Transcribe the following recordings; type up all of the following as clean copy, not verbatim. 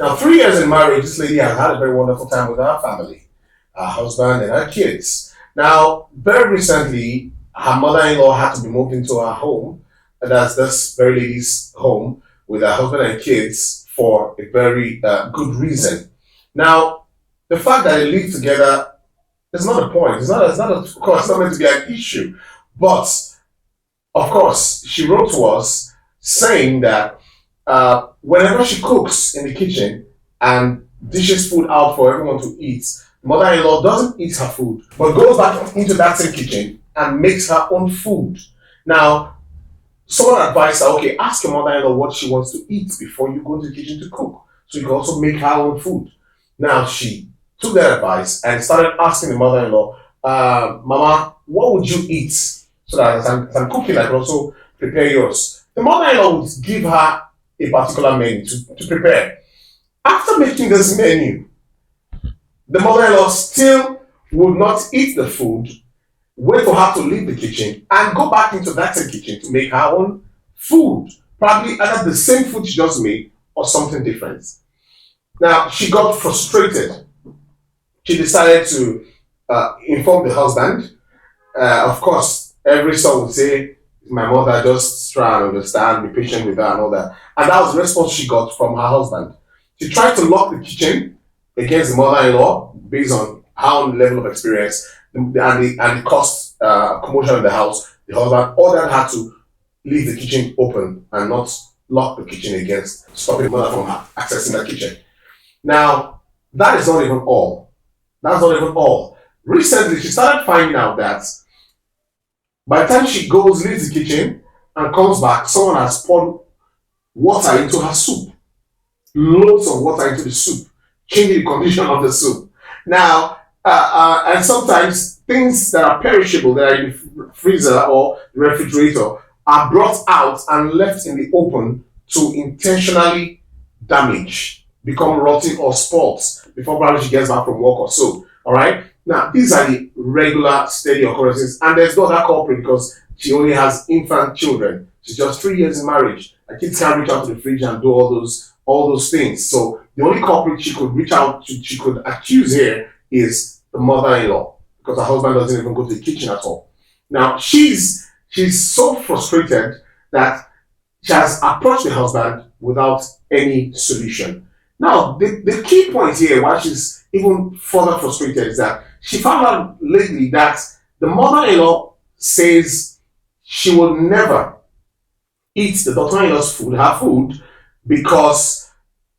Now, 3 years in marriage, this lady has had a very wonderful time with her family, her husband and her kids. Now, very recently, her mother-in-law had to be moved into her home, and that's this very lady's home with her husband and kids for a very good reason. Now, the fact that they live together is not a point. Of course, it's not meant to be an issue. But, of course, she wrote to us saying that whenever she cooks in the kitchen and dishes food out for everyone to eat, mother-in-law doesn't eat her food, but goes back into that same kitchen and makes her own food. Now, someone advised her, okay, ask your mother-in-law what she wants to eat before you go to the kitchen to cook. So you can also make her own food. Now, she took that advice and started asking the mother-in-law, Mama, what would you eat? So that as I'm cooking, I can also prepare yours. The mother-in-law would give her a particular menu to prepare. After making this menu, the mother-in-law still would not eat the food, wait for her to leave the kitchen, and go back into that same kitchen to make her own food. Probably either the same food she just made or something different. Now, she got frustrated. She decided to inform the husband. Of course, every son would say, my mother, just try and understand, be patient with her and all that. And that was the response she got from her husband. She tried to lock the kitchen against the mother-in-law based on her level of experience and the cost commotion in the house. The husband ordered her to leave the kitchen open and not lock the kitchen against stopping the mother from accessing the kitchen. Now, that is not even all. That's not even all. Recently, she started finding out that by the time she leaves the kitchen and comes back, someone has poured water into her soup. Loads of water into the soup, changing the condition of the soup. Now, and sometimes things that are perishable, that are in the freezer or the refrigerator, are brought out and left in the open to intentionally damage, become rotten or spoiled before probably she gets back from work or so. All right. Now, these are the regular, steady occurrences, and there's no other culprit because she only has infant children. She's just 3 years in marriage. Her kids can't reach out to the fridge and do all those things. So the only culprit she could reach out to, she could accuse here is the mother-in-law, because her husband doesn't even go to the kitchen at all. Now, she's so frustrated that she has approached the husband without any solution. Now, the key point here, why she's even further frustrated, is that she found out lately that the mother-in-law says she will never eat the daughter-in-law's food, her food, because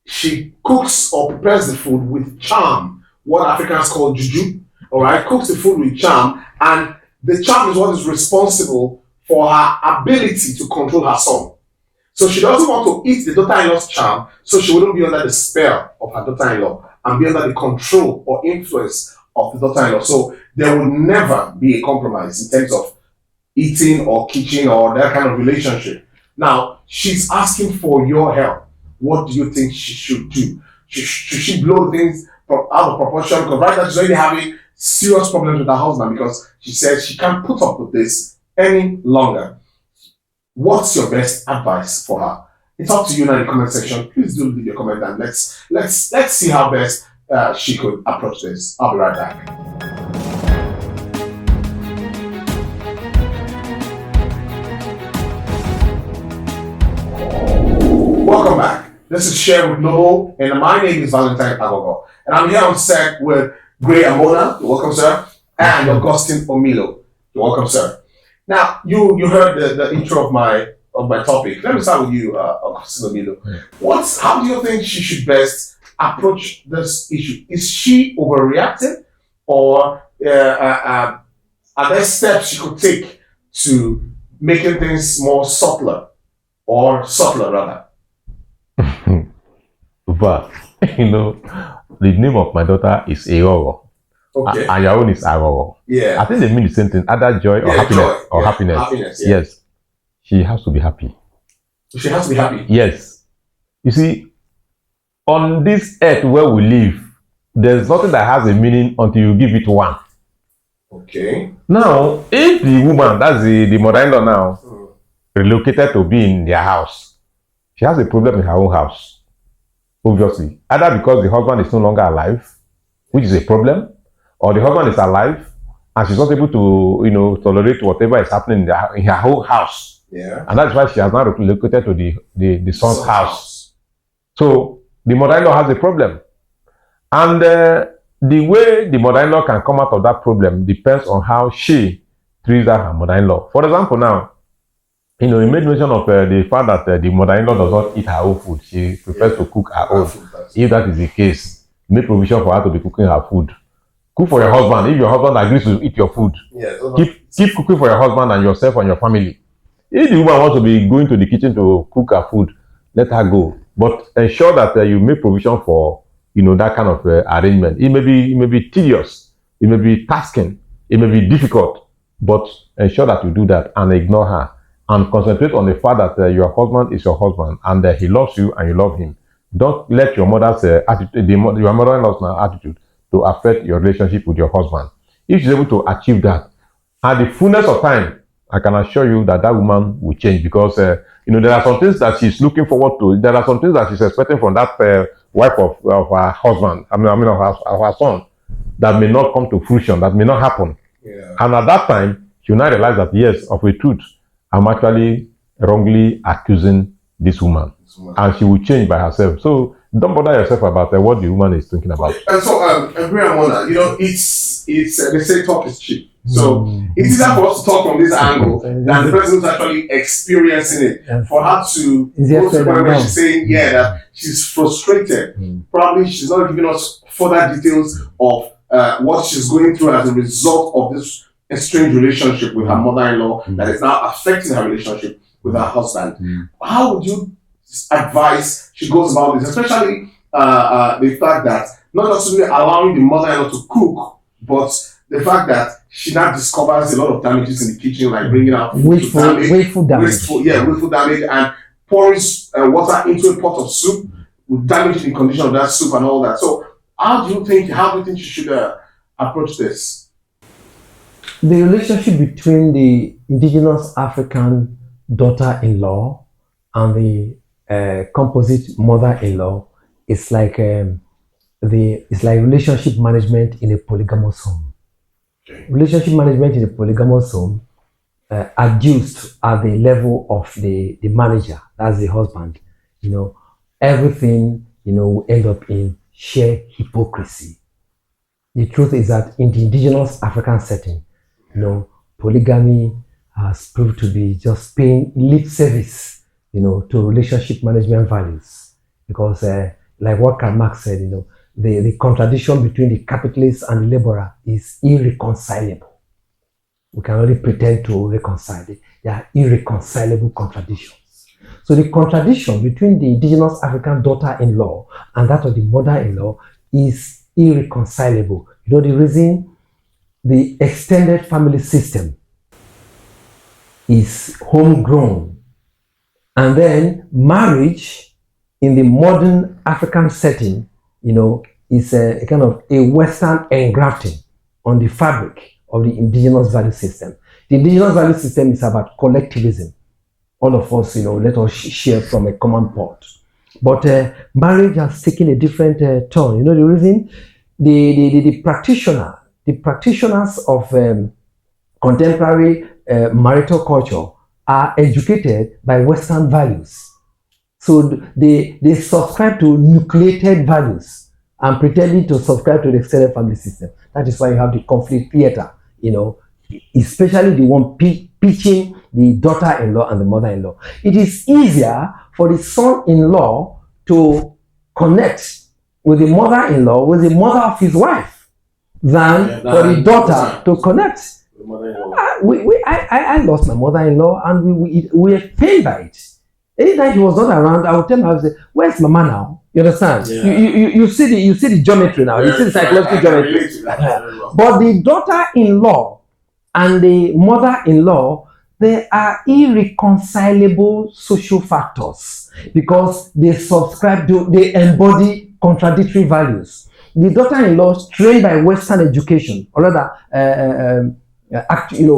she cooks or prepares the food with charm, what Africans call juju, all right, cooks the food with charm, and the charm is what is responsible for her ability to control her son. So she doesn't want to eat the daughter-in-law's charm, so she wouldn't be under the spell of her daughter-in-law and be under the control or influence of the daughter-in-law. So there will never be a compromise in terms of eating or kitchen or that kind of relationship. Now, she's asking for your help. What do you think she should do? Should she blow things out of proportion? Because right now she's already having serious problems with her husband because she says she can't put up with this any longer. What's your best advice for her? It's up to you now in the comment section. Please do leave your comment and let's see how best she could approach this. I'll be right back. Welcome back. This is Share with Noble, and my name is Valentine Agogo. And I'm here on set with Gray Amona, you're welcome, sir, and Augustine Omilo. You're welcome, sir. Now, you heard the intro of my topic. Let me start with you, Augustine Omilo. Yeah. How do you think she should best approach this issue? Is she overreacting, or are there steps she could take to making things more subtler rather? But the name of my daughter is Eoro. Okay. And your own is Aroro. Yeah. I think they mean the same thing, either joy or happiness. Joy. Happiness. Yeah. Yes. She has to be happy. She has to be happy. Yes. You see, on this earth where we live, there's nothing that has a meaning until you give it one. Okay. Now, if the woman, that's the mother-in-law now, relocated to be in their house, she has a problem in her own house. obviously, either because the husband is no longer alive, which is a problem, or the husband is alive and she's not able to, tolerate whatever is happening in her whole house. Yeah. And that's why she has now relocated to the son's house. So the mother-in-law has a problem. And the way the mother-in-law can come out of that problem depends on how she treats her mother-in-law. For example, now, he made mention of the fact that the mother-in-law does not eat her own food. She prefers to cook her own. If that is the case, make provision for her to be cooking her food. Cook for your husband. If your husband agrees to eat your food, keep cooking for your husband and yourself and your family. If the woman wants to be going to the kitchen to cook her food, let her go. But ensure that you make provision for that kind of arrangement. It may be tedious, it may be tasking, it may be difficult, but ensure that you do that and ignore her and concentrate on the fact that your husband is your husband and he loves you and you love him. Don't let your mother's attitude, your mother-in-law's attitude, to affect your relationship with your husband. If she's able to achieve that, at the fullness of time, I can assure you that woman will change, because there are some things that she's looking forward to. There are some things that she's expecting from that wife of her husband. of her son, that may not come to fruition, that may not happen. Yeah. And at that time, she will now realize that yes, of a truth, I'm actually wrongly accusing this woman, and she will change by herself. So don't bother yourself about what the woman is thinking about. And so, it's they say talk is cheap. So it's easier for us to talk from this angle than the person who's actually experiencing it. Yes. For her to go to the point where she's saying, that she's frustrated. Probably she's not giving us further details of what she's going through as a result of this estranged relationship with her mother-in-law that is now affecting her relationship with her husband. How would you advise she goes about this, especially the fact that not just really allowing the mother-in-law to cook, but the fact that she now discovers a lot of damages in the kitchen, like bringing out wasteful damage, and pouring water into a pot of soup, with damaging the condition of that soup and all that. So, how do you think you should approach this? The relationship between the indigenous African daughter-in-law and the composite mother-in-law is like relationship management in a polygamous home. Okay. Relationship management in a polygamous home, adduced at the level of the manager, that's the husband. Everything will end up in sheer hypocrisy. The truth is that in the indigenous African setting, polygamy has proved to be just paying lip service, to relationship management values. Because, like what Karl Marx said, the contradiction between the capitalist and the laborer is irreconcilable. We can only pretend to reconcile it. They are irreconcilable contradictions. So the contradiction between the indigenous African daughter-in-law and that of the mother-in-law is irreconcilable. The reason? The extended family system is homegrown. And then marriage in the modern African setting, is a kind of a Western engrafting on the fabric of the indigenous value system. The indigenous value system is about collectivism. All of us, let us share from a common pot. But marriage has taken a different turn. The reason? The practitioners of contemporary marital culture are educated by Western values. So they subscribe to nucleated values and pretending to subscribe to the extended family system. That is why you have the conflict theater, especially the one pitching the daughter-in-law and the mother-in-law. It is easier for the son-in-law to connect with the mother-in-law, with the mother of his wife, than for the daughter to connect. I lost my mother-in-law and we were pained by it. Anytime he was not around, I would tell him, I would say, "Where's Mama now?" You understand? Yeah. You see the geometry now. You see the psychological geometry. But the daughter-in-law and the mother-in-law, they are irreconcilable social factors because they embody contradictory values. The daughter-in-law, trained by Western education, or rather,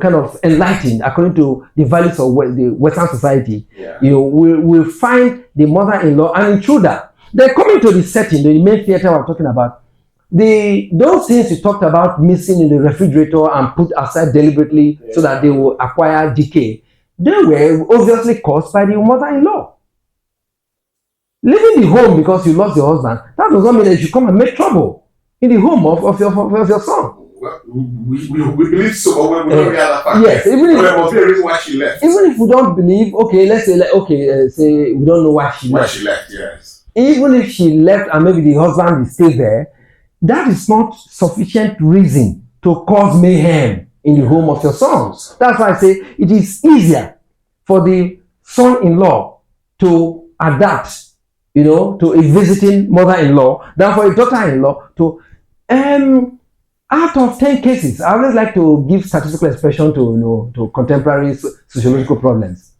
kind of enlightened according to the values of the Western society, will find the mother-in-law an intruder. Then coming to the setting, the main theater we're talking about, those things you talked about missing in the refrigerator and put aside deliberately so that they will acquire decay, they were obviously caused by the mother-in-law. Leaving the home because you lost your husband, that does not mean that you should come and make trouble in the home of your son. Well, we believe so, but we don't really have that fact. Yes, even if, there must be a reason why she left. Even if we don't believe, okay, let's say, say we don't know why she left. Why she left, yes. Even if she left and maybe the husband is still there, that is not sufficient reason to cause mayhem in the home of your sons. That's why I say it is easier for the son-in-law to adapt, to a visiting mother-in-law than for a daughter-in-law to out of 10 cases, I always like to give statistical expression to contemporary sociological problems.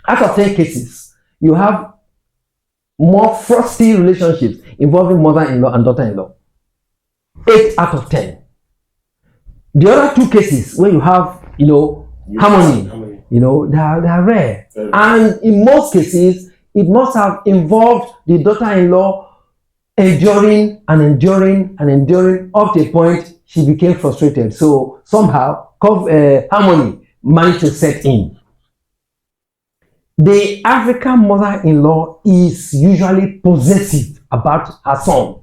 Out of 10 cases, you have more frosty relationships involving mother-in-law and daughter-in-law. 8 out of 10. The other 2 cases where you have, harmony, they are rare. And in most cases, it must have involved the daughter-in-law enduring up to a point she became frustrated. So somehow harmony managed to set in. The African mother-in-law is usually possessive about her son.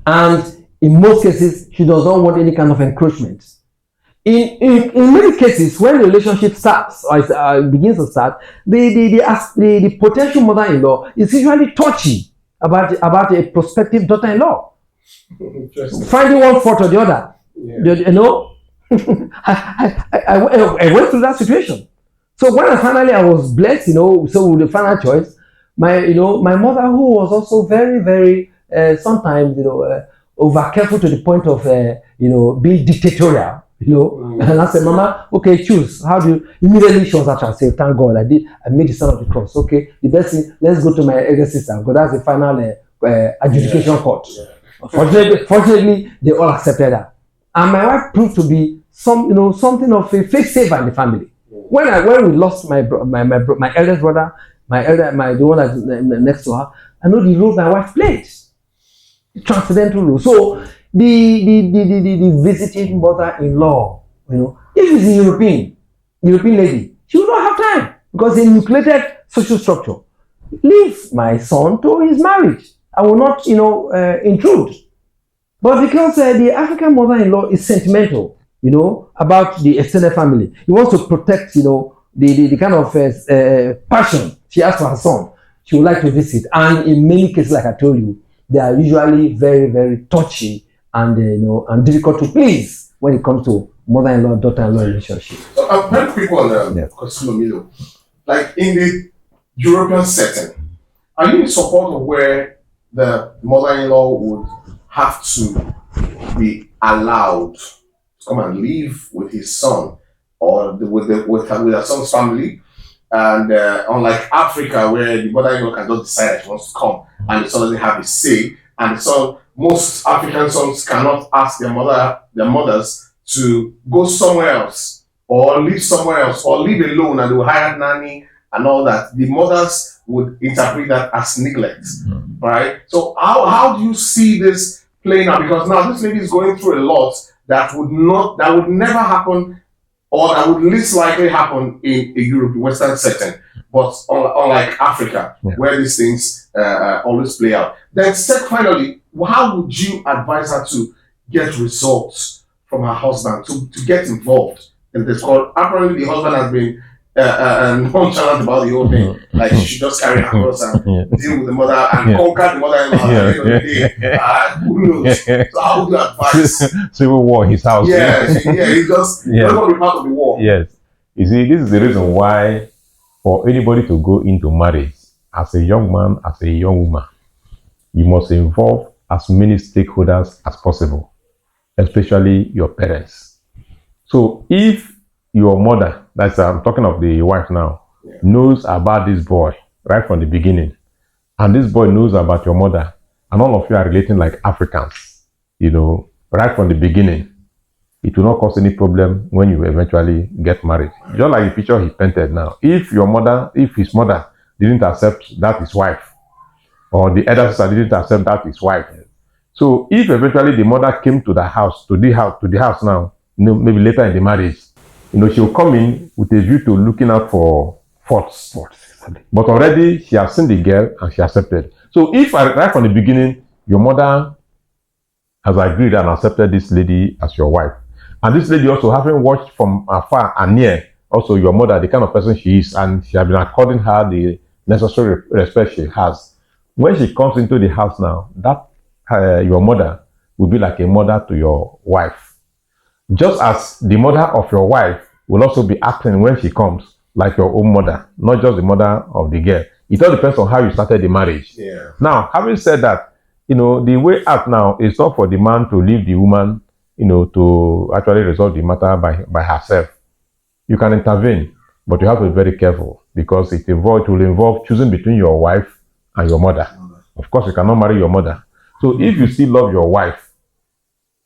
And in most cases, she does not want any kind of encroachment. In many cases, when the relationship starts or begins to start, the potential mother-in-law is usually touchy about a prospective daughter-in-law, finding one fault or the other. I went through that situation. So when I was blessed, so with the final choice, my mother, who was also very, very sometimes over careful to the point of being dictatorial. And I said, Mama, okay, choose. How do you? Immediately she was actually saying, thank God, I made the sign of the cross. Okay, the best thing, let's go to my elder sister because that's the final adjudication court. Fortunately, they all accepted that. And my wife proved to be something of a face saver in the family. When we lost my eldest brother, the one that's next to her, I know the role my wife played. The transcendental role. So the visiting mother-in-law, if it's a European lady, she will not have time because the nucleated social structure. Leave my son to his marriage. I will not, intrude. But because the African mother-in-law is sentimental, about the extended family, he wants to protect, the kind of passion she has for her son. She would like to visit, and in many cases, like I told you, they are usually very, very touchy and and difficult to please when it comes to mother-in-law, daughter-in-law relationship. So I'm very quick on the like in the European setting, are you in support of where the mother-in-law would have to be allowed to come and live with his son or with her son's family? And unlike Africa, where the mother-in-law can just decide that she wants to come and the son doesn't have a say, and the son, most African sons cannot ask their mothers to go somewhere else or live somewhere else or live alone, and they will hire a nanny and all that. The mothers would interpret that as neglect, right? So how do you see this playing out? Because now this lady is going through a lot that would never happen, or that would least likely happen in a European Western setting, but unlike Africa, where these things always play out. Then finally, how would you advise her to get results from her husband, to get involved in this? Because apparently the husband has been nonchalant about the whole thing. Like she should just carry her cross and deal with the mother and conquer the mother-in-law at the end of the day. Who knows? So how would you advise? Civil war in his house. He just doesn't want to be part of the war. Yes. You see, this is the reason why for anybody to go into marriage as a young man, as a young woman, you must involve as many stakeholders as possible, especially your parents. So if your mother, I'm talking of the wife now, knows about this boy right from the beginning, and this boy knows about your mother, and all of you are relating like Africans, right from the beginning, it will not cause any problem when you eventually get married. Just like the picture he painted now. If his mother didn't accept that his wife, or the elder sister didn't accept that his wife. So if eventually the mother came to the house, to the house now, maybe later in the marriage, she will come in with a view to looking out for faults. But already she has seen the girl and she accepted. So if right from the beginning, your mother has agreed and accepted this lady as your wife, and this lady also having watched from afar and near, also your mother, the kind of person she is, and she has been according her the necessary respect she has. When she comes into the house now, that your mother will be like a mother to your wife. Just as the mother of your wife will also be acting when she comes like your own mother, not just the mother of the girl. It all depends on how you started the marriage. Yeah. Now, having said that, the way out now is not for the man to leave the woman, to actually resolve the matter by herself. You can intervene, but you have to be very careful because it will involve choosing between your wife and your mother. Of course, you cannot marry your mother. So if you still love your wife,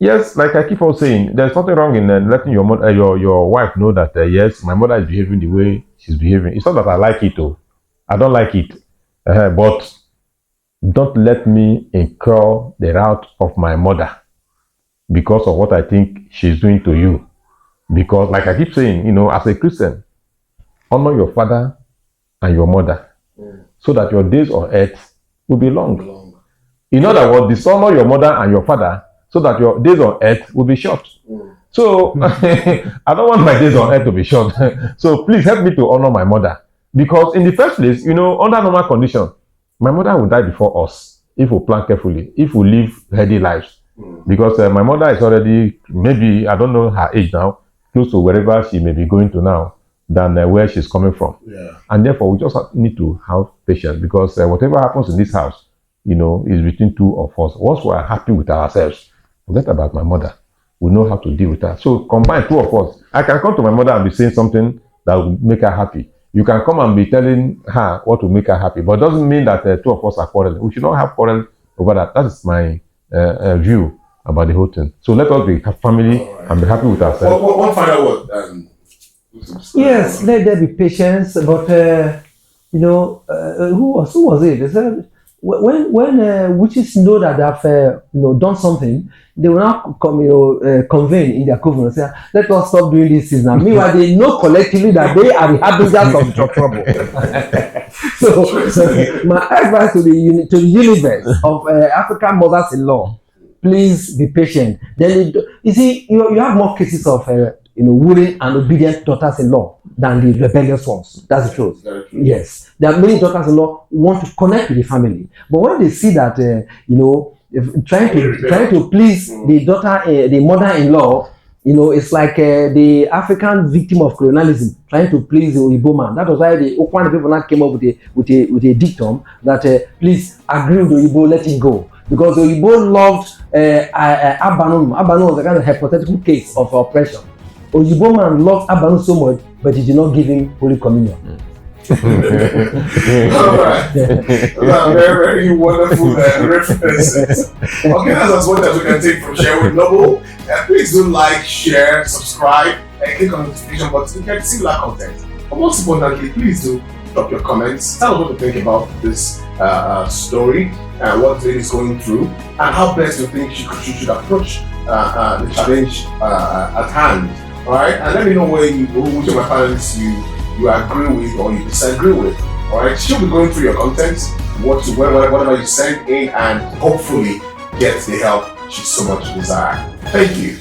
yes, like I keep on saying, there's nothing wrong in letting your mother, your wife know that yes, my mother is behaving the way she's behaving. It's not that I like it, though. I don't like it, but don't let me incur the wrath of my mother because of what I think she's doing to you. Because, like I keep saying, as a Christian, honor your father and your mother so that your days on earth will be long. In other words, dishonor your mother and your father so that your days on earth will be short. So, I don't want my days on earth to be short. So, please help me to honor my mother. Because in the first place, under normal condition, my mother will die before us if we plan carefully, if we live healthy lives. Because my mother is already, maybe, I don't know her age now, close to wherever she may be going to now than where she's coming from. Yeah. And therefore, we just need to have patience because whatever happens in this house, is between two of us. Once we are happy with ourselves, forget about my mother. We know how to deal with her. So combine two of us. I can come to my mother and be saying something that will make her happy. You can come and be telling her what will make her happy. But it doesn't mean that two of us are quarreling. We should not have quarrel over that. That is my view about the whole thing. So let us be family and be happy with ourselves. One final word. Yes, let there be patience. But who was it? They said when witches know that they have done something, they will now convene in their coven and say, "Let us stop doing this thing now." Meanwhile, they know collectively that they are the harbingers of trouble. so my advice to the universe of African mothers-in-law: please be patient. Then you see, you have more cases of willing and obedient daughters-in-law than the rebellious ones. That's the truth. Yes, there are many daughters-in-law who want to connect with the family, but when they see that trying to please the mother-in-law, it's like the African victim of colonialism trying to please the Oyibo man. That was why the Okwan people now came up with a dictum that please agree with the Oyibo, let it go. Because the Oyibo loved Abanum. Abanum was a kind of hypothetical case of oppression. Oyibo man loved Abanum so much, but he did not give him Holy Communion. All right. Very, very wonderful references. Okay, that's as much as we can take from Sharing Noble. Please do like, share, subscribe, and click on the notification button to get similar content. But most importantly, please do drop your comments. Tell us what you think about this story and what the lady is going through, and how best you think she should approach the challenge at hand. All right, and let me know which of my panelists you agree with or you disagree with. All right, she'll be going through your content, whatever you send in, and hopefully get the help she so much desires. Thank you.